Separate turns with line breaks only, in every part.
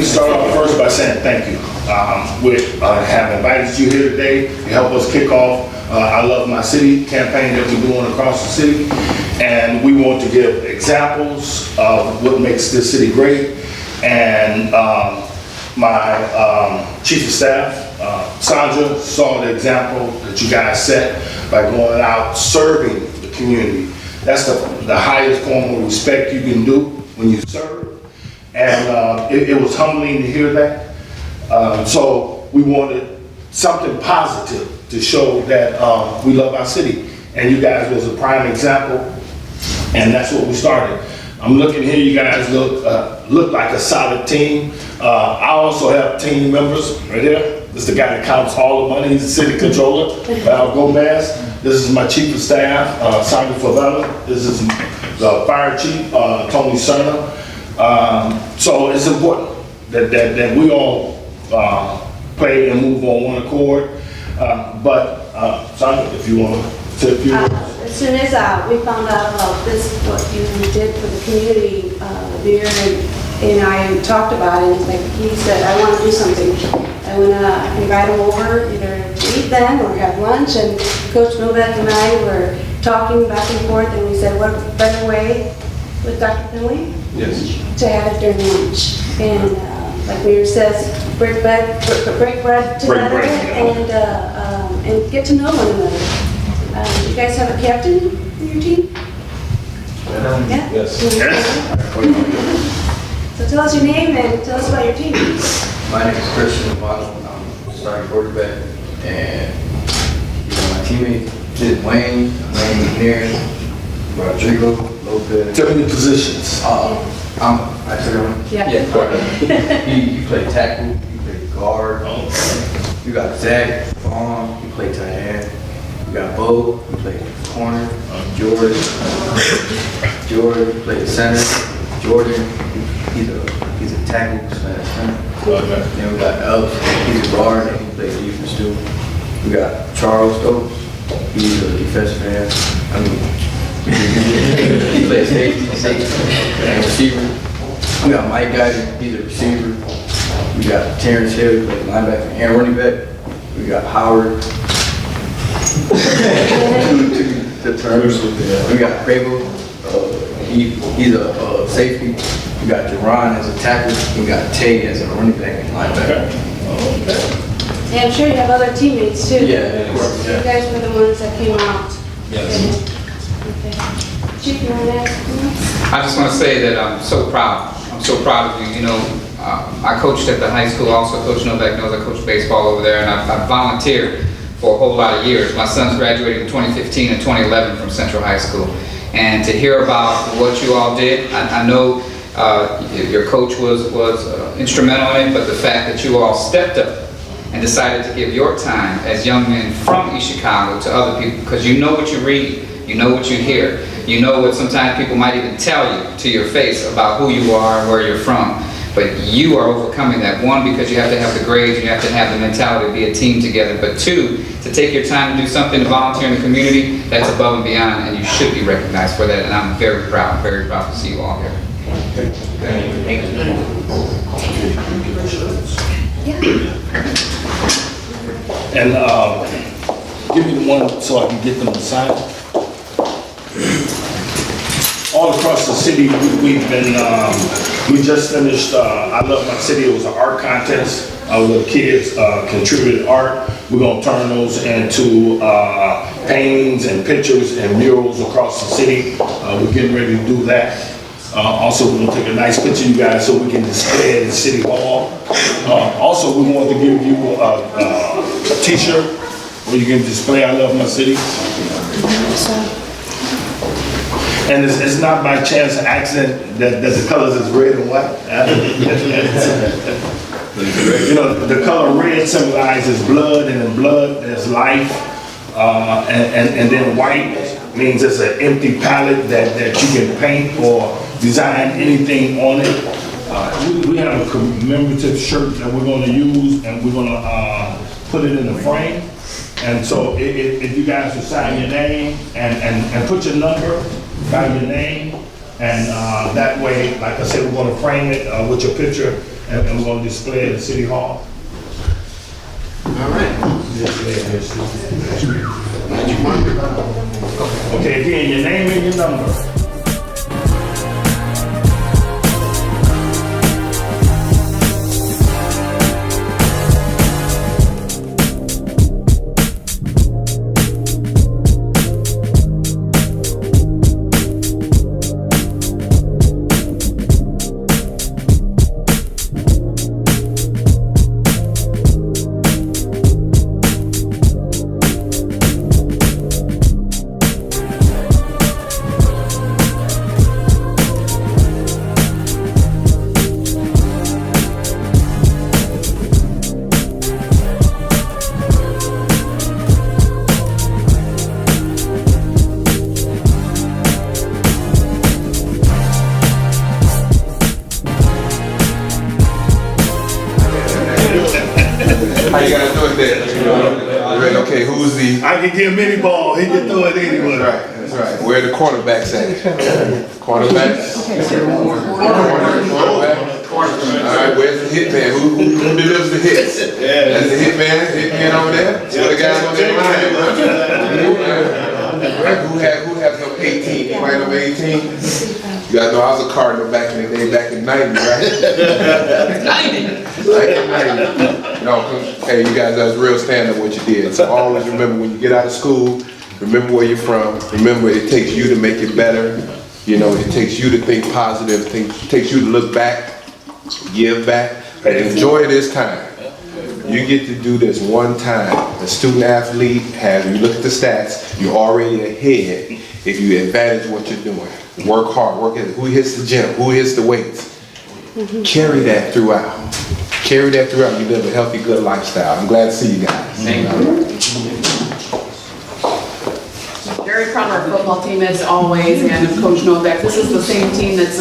start off first by saying thank you. We have invited you here today to help us kick off I Love My City campaign that we're doing across the city. And we want to give examples of what makes this city great. And my chief of staff, Sandra, saw the example that you guys set by going out serving the community. That's the highest form of respect you can do when you serve. And it was humbling to hear that. So we wanted something positive to show that we love our city. And you guys was a prime example, and that's what we started. I'm looking here, you guys look like a solid team. I also have team members right here. This is the guy that counts all the money. He's the city controller, Val Gomez. This is my chief of staff, Sandra Favela. This is the fire chief, Tony Serna. So it's important that we all play and move on one accord. But Sandra, if you want to say a few words.
As soon as we found out about this, what you did for the community, Beer and I talked about it, like he said, I want to do something. I want to invite him over, either to eat then or have lunch. And Coach Novak and I were talking back and forth, and we said, what better way with Dr. Finley?
Yes.
To have it during lunch. And like Mayor says, break bread together and get to know one another. You guys have a captain in your team? Yeah?
Yes.
So tell us your name and tell us about your team.
My name is Christian Milton. I'm starting quarterback, and my teammates is Wayne McNair, Rodrigo Lopez.
Tell me the positions.
I took him.
Yeah.
You play tackle. You play guard. You got Zach Vaughn. You play tight end. You got Bo. You play corner. George. You play the center. Jordan. He's a tackle. Center. Then we got Elf. He's a guard and he plays defense too. We got Charles Stokes. He's a defensive end. He plays safety and receiver. We got Mike Guyton. He's a receiver. We got Terrence Hill. He plays linebacker and running back. We got Howard. The terms. We got Crable. He's a safety. We got Jerron as a tackle. We got Tay as a running back and linebacker.
Yeah, I'm sure you have other teammates too.
Yeah, of course.
You guys were the ones that came out.
Yes.
Okay. Chief, you want to ask something?
I just want to say that I'm so proud. I'm so proud of you. You know, I coached at the high school. Also, Coach Novak knows I coached baseball over there, and I volunteered for a whole lot of years. My sons graduated in 2015 and 2011 from Central High School. And to hear about what you all did, I know your coach was instrumental in it, but the fact that you all stepped up and decided to give your time as young men from East Chicago to other people, because you know what you read, you know what you hear, you know what sometimes people might even tell you to your face about who you are and where you're from. But you are overcoming that. One, because you have to have the grades, you have to have the mentality to be a team together. But two, to take your time to do something, to volunteer in the community, that's above and beyond, and you should be recognized for that. And I'm very proud to see you all here.
Thank you.
And give me the one so I can get them to sign. All across the city, we've been, we just finished I Love My City. It was an art contest where the kids contributed art. We're going to turn those into paintings and pictures and murals across the city. We're getting ready to do that. Also, we're going to take a nice picture of you guys so we can display it at City Hall. Also, we want to give you a t-shirt where you can display I Love My City. And it's not by chance an accident that the colors is red and white. You know, the color red symbolizes blood, and in blood there's life. And then white means it's an empty palette that you can paint or design anything on it. We have a commemorative shirt that we're going to use, and we're going to put it in the frame. And so if you guys will sign your name and put your number by your name, and that way, like I said, we're going to frame it with your picture, and we're gonna display it at City Hall.
All right. Magic marker.
Okay, again, your name and your number.
How you guys doing there? Right, okay, who's the...
I can give mini ball, he can throw it anywhere.
That's right. Where are the cornerbacks at? Cornerbacks? Cornerback? All right, where's the hit man? Who delivers the hits? That's the hit man over there? What the guys on that line? Who has number 18? Anybody number 18? You guys know I was a Cardinal back in the day, back in 90, right? 90. No, hey, you guys, that was real stand-up what you did. So always remember when you get out of school, remember where you're from. Remember it takes you to make it better. You know, it takes you to think positive. It takes you to look back, give back, and enjoy this time. You get to do this one time. A student athlete has, when you look at the stats, you're already ahead if you advantage what you're doing. Work hard, work at it. Who hits the gym? Who hits the weights? Carry that throughout. Carry that throughout. You live a healthy, good lifestyle. I'm glad to see you guys.
Thank you.
Very proud of our football team as always, and Coach Novak. This is the same team that's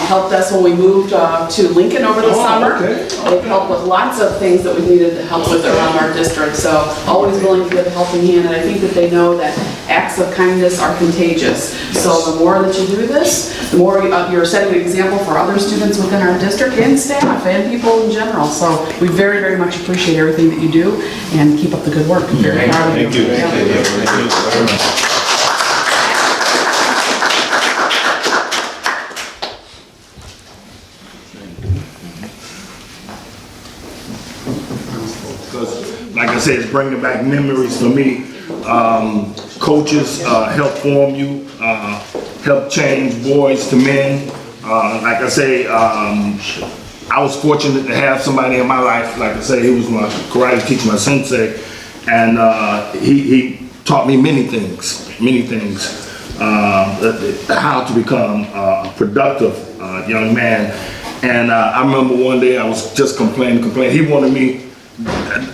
helped us when we moved to Lincoln over the summer.
Okay.
They've helped with lots of things that we needed to help with around our district, so always willing to give a helping hand, and I think that they know that acts of kindness are contagious. So the more that you do this, the more you're setting an example for other students within our district and staff and people in general. So we very, very much appreciate everything that you do, and keep up the good work. Very proud of you.
Thank you.
Yeah.
Thank you very much. Because, like I said, it's bringing back memories for me. Coaches help form you, help change boys to men. Like I say, I was fortunate to have somebody in my life. Like I say, he was my karate teacher, my sensei, and he taught me many things, how to become a productive young man. And I remember one day I was just complaining. He wanted me,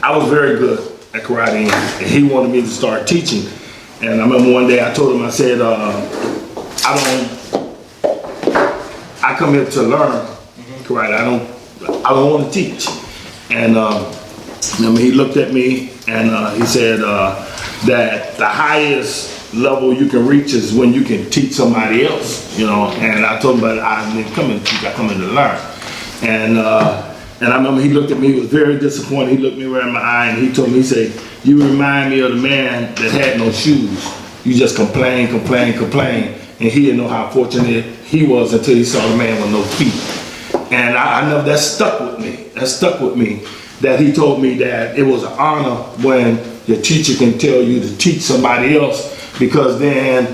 I was very good at karate, and he wanted me to start teaching. And I remember one day I told him, I said, I come here to learn karate. I don't want to teach. And remember he looked at me and he said that the highest level you can reach is when you can teach somebody else, you know. And I told him, but I didn't come in to teach, I come in to learn. And I remember he looked at me, he was very disappointed. He looked me right in my eye and he told me, he said, you remind me of the man that had no shoes. You just complain. And he didn't know how fortunate he was until he saw the man with no feet. And I know that stuck with me. That he told me that it was an honor when your teacher can tell you to teach somebody else, because then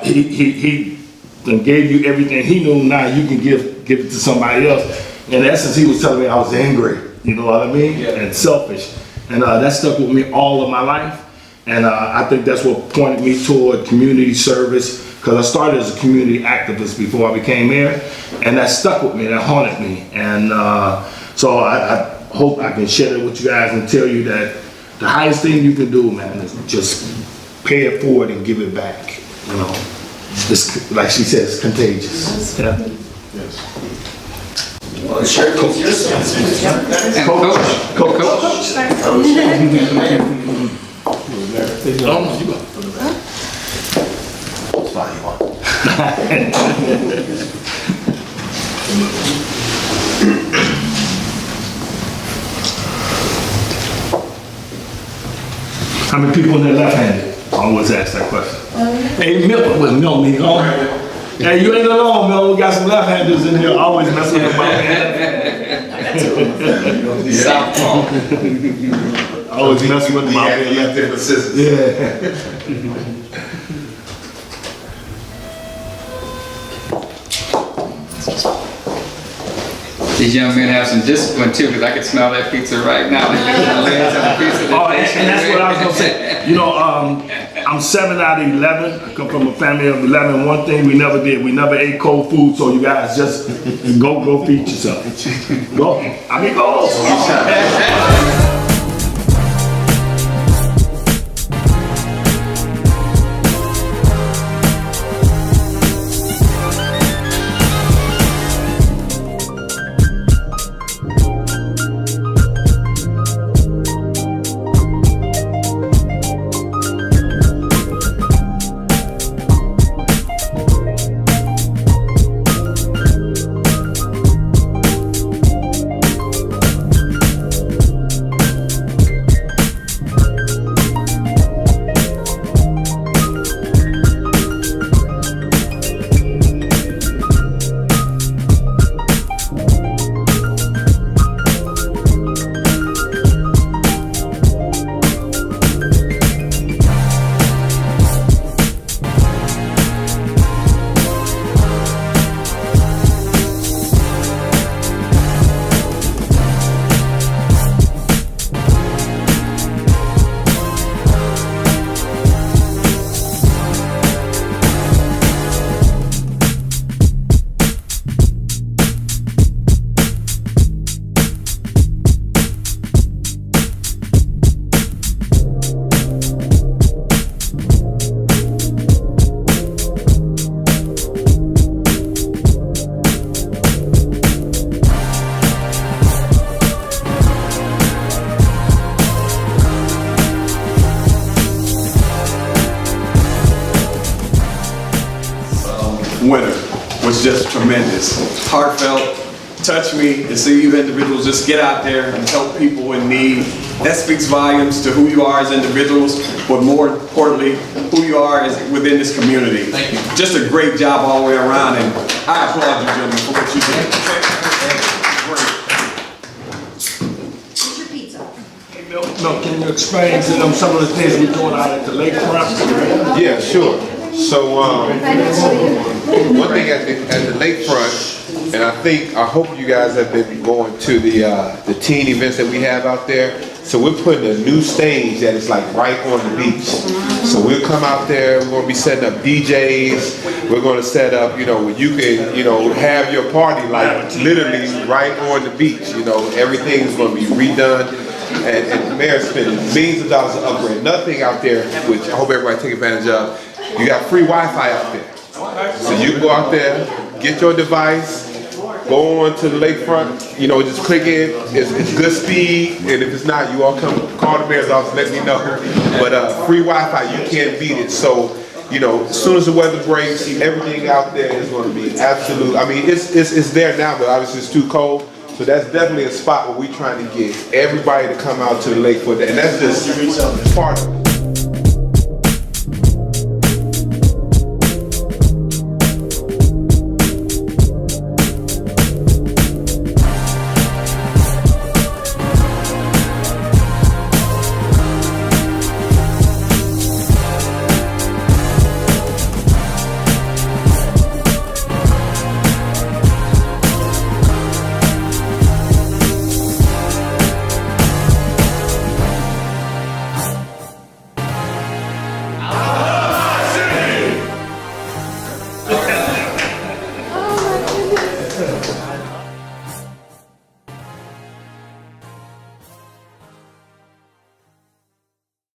he gave you everything he knew. Now you can give it to somebody else. In essence, he was telling me I was angry, you know what I mean? Yeah. And selfish. And that stuck with me all of my life. And I think that's what pointed me toward community service, because I started as a community activist before I became mayor, and that stuck with me, that haunted me. And so I hope I can share it with you guys and tell you that the highest thing you can do, man, is just pay it forward and give it back, you know. It's, like she says, contagious. Yeah.
Yes. Well, it sure goes your sense.
And Coach.
How many people in there left-handed? I always ask that question. Hey, Milton, with Milton, he gone. Hey, you ain't alone, Milton. We got some left-handers in here. Always messing with my hand.
Southpaw.
Always messing with my hand.
different scissors.
Yeah.
These young men have some discipline too, because I can smell that pizza right now. They get the legs on the pizza.
Oh, and that's what I was gonna say. You know, I'm 7 out of 11. I come from a family of 11. One thing we never did, we never ate cold food. So you guys just go feed yourself. Go. I mean, go.
winner was just tremendous. Heartfelt, touched me to see you individuals just get out there and help people in need. That speaks volumes to who you are as individuals, but more importantly, who you are as within this community. Thank you. Just a great job all the way around, and I applaud you, gentlemen, for what you did.
Here's your pizza.
No, can you explain to them some of the things we're doing out at the lakefront?
Yeah, sure. So, one thing at the lakefront, and I hope you guys have been going to the teen events that we have out there. So we're putting a new stage that is like right on the beach. So we'll come out there, we're gonna be setting up DJs, we're gonna set up, where you can, have your party like literally right on the beach. Everything is gonna be redone. And the mayor's spending millions of dollars to upgrade. Nothing out there, which I hope everybody take advantage of. You got free Wi-Fi out there. So you can go out there, get your device, go on to the lakefront, just click in. It's good speed, and if it's not, you all come call the mayor's office, let me know. But free Wi-Fi, you can't beat it. So, as soon as the weather breaks, everything out there is going to be absolute. I mean, it's there now, but obviously it's too cold. So that's definitely a spot where we're trying to get everybody to come out to the lake for that. And that's just part of it.